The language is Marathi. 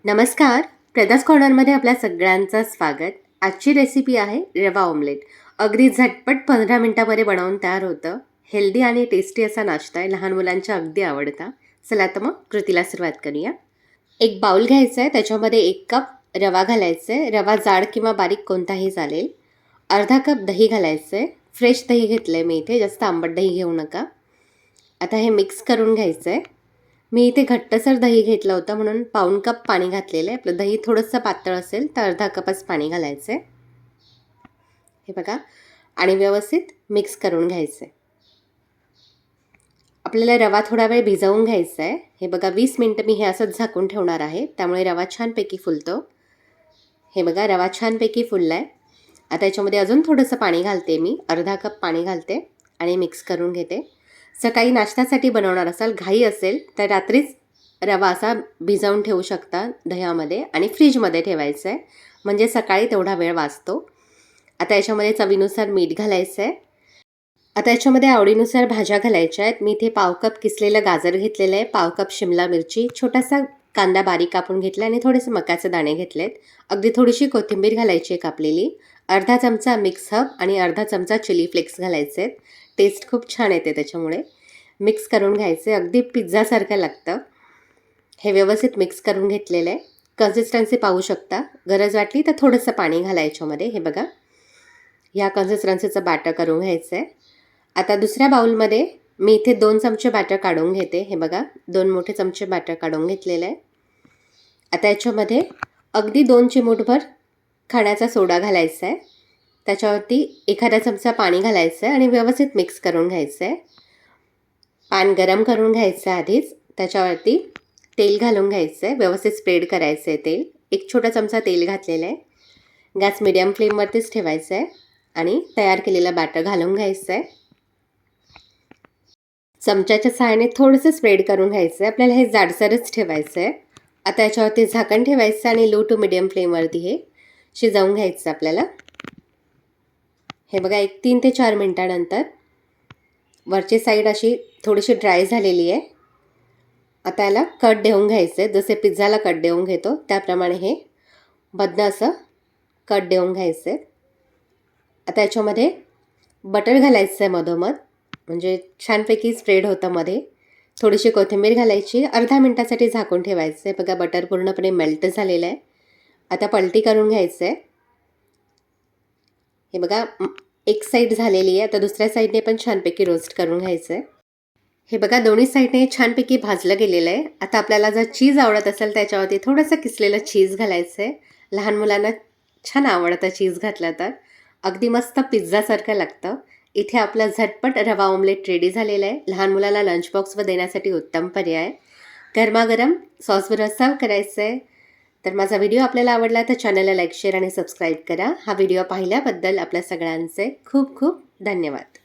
नमस्कार. प्रदास कॉर्नरमध्ये आपल्या सगळ्यांचं स्वागत. आजची रेसिपी आहे रवा ऑमलेट. अगदी झटपट 15 मिनिटांमध्ये बनवून तयार होतं. हेल्दी आणि टेस्टी असा नाश्ता आहे. लहान मुलांच्या अगदी आवडता. चला तर मग कृतीला सुरुवात करूया. एक बाउल घ्यायचा आहे. त्याच्यामध्ये 1 कप रवा घालायचा आहे. रवा जाड किंवा बारीक कोणताही चालेल. अर्धा कप दही घालायचं आहे. फ्रेश दही घेतलं आहे मी इथे. जास्त आंबट दही घेऊ नका. आता हे मिक्स करून घ्यायचं आहे. मी इथे घट्टसर दही घेतलं होतं म्हणून पाऊण कप पाणी घातलेलं आहे. आपलं दही थोडंसं पातळ असेल तर अर्धा कपच पाणी घालायचं आहे. हे बघा आणि व्यवस्थित मिक्स करून घ्यायचं आहे. आपल्याला रवा थोडा वेळ भिजवून घ्यायचा आहे. हे बघा 20 मिनटं मी हे असंच झाकून ठेवणार आहे. त्यामुळे रवा छानपैकी फुलतो. हे बघा रवा छानपैकी फुलला आहे. आता याच्यामध्ये अजून थोडंसं पाणी घालते मी. अर्धा कप पाणी घालते आणि मिक्स करून घेते. सकाळी नाश्त्यासाठी बनवणार असाल, घाई असेल तर रात्रीच रवा असा भिजवून ठेवू शकता दह्यामध्ये आणि फ्रीजमध्ये ठेवायचं आहे. म्हणजे सकाळी तेवढा वेळ वाचतो. आता याच्यामध्ये चवीनुसार मीठ घालायचं आहे. आता याच्यामध्ये आवडीनुसार भाज्या घालायच्या आहेत. मी इथे पाव कप किसलेलं गाजर घेतलेलं आहे, पाव कप शिमला मिरची, छोटासा कांदा बारीक कापून घेतला आणि थोडेसे मक्याचे दाणे घेतलेत. अगदी थोडीशी कोथिंबीर घालायची आहे कापलेली. अर्धा चमचा मिक्स हब आणि अर्धा चमचा चिली फ्लेक्स घालायचे आहेत. टेस्ट खूप छान येते त्याच्यामुळे. मिक्स करून घ्यायचे. अगदी पिझ्झासारखं लागतं. हे व्यवस्थित मिक्स करून घेतलेलं आहे. कन्सिस्टन्सी पाहू शकता. गरज वाटली तर थोडंसं पाणी घालायचं याच्यामध्ये. हे बघा ह्या कन्सिस्टन्सीचं बॅटर करून घ्यायचं आहे. आता दुसऱ्या बाउलमध्ये मी इथे 2 चमचे बॅटर काढून घेते. हे बघा 2 मोठे चमचे बॅटर काढून घेतलेलं आहे. आता याच्यामध्ये अगदी 2 चिमूटभर खाण्याचा सोडा घालायचा आहे. त्याच्यावरती एखादा चमचा पाणी घालायचं आहे आणि व्यवस्थित मिक्स करून घ्यायचं आहे. पॅन गरम करून घ्यायचं आहे आधीच. त्याच्यावरती तेल घालून घ्यायचं आहे. व्यवस्थित स्प्रेड करायचं आहे तेल. 1 छोटा चमचा तेल घातलेलं आहे. गॅस मीडियम फ्लेमवरतीच ठेवायचं आहे आणि तयार केलेलं बॅटर घालून घ्यायचं आहे. चमच्याच्या सहाय्याने थोडंसं स्प्रेड करून घ्यायचं आहे. आपल्याला हे जाडसरच ठेवायचं आहे. आता याच्यावरती झाकण ठेवायचं आणि लो टू मिडियम फ्लेमवरती हे शिजवून घ्यायचं आपल्याला. हे बघा 3 ते 4 मिनटानंतर वरची साईड अशी थोडीशी ड्राय झालेली आहे. आता याला कट देऊन घ्यायचं आहे. जसे पिझ्झाला कट देऊन घेतो त्याप्रमाणे हे मधनं असं कट देऊन घ्यायचं आहे. आता याच्यामध्ये बटर घालायचं आहे मधोमध, म्हणजे छानपैकी स्प्रेड होतं मध्ये. थोडीशी कोथिंबीर घालायची. अर्धा मिनटासाठी झाकून ठेवायचं आहे. बघा बटर पूर्णपणे मेल्ट झालेलं आहे. आता पलटी करून घ्यायचं आहे. हे बघा एक साईड झालेली आहे. आता दुसऱ्या साईडने पण छानपैकी रोस्ट करून घ्यायचं आहे. हे बघा दोन्ही साईडने छानपैकी भाजलं गेलेलं आहे. आता आपल्याला जर चीज आवडत असेल त्याच्यावरती थोडंसं किसलेलं चीज घालायचं आहे. लहान मुलांना छान आवडतं चीज घातलं तर. अगदी मस्त पिझ्झासारखं लागतं. इथे आपलं झटपट रवा ऑमलेट रेडी झालेलं आहे. लहान मुलाला लंच बॉक्सवर देण्यासाठी उत्तम पर्याय. गरमागरम सॉसबरोबर सर्व करायचं आहे. तर माझा व्हिडिओ आपल्याला आवडला तर चॅनलला लाईक, शेअर आणि सबस्क्राईब करा. हा व्हिडिओ पाहिल्याबद्दल आपल्या सगळ्यांचे खूप खूप धन्यवाद.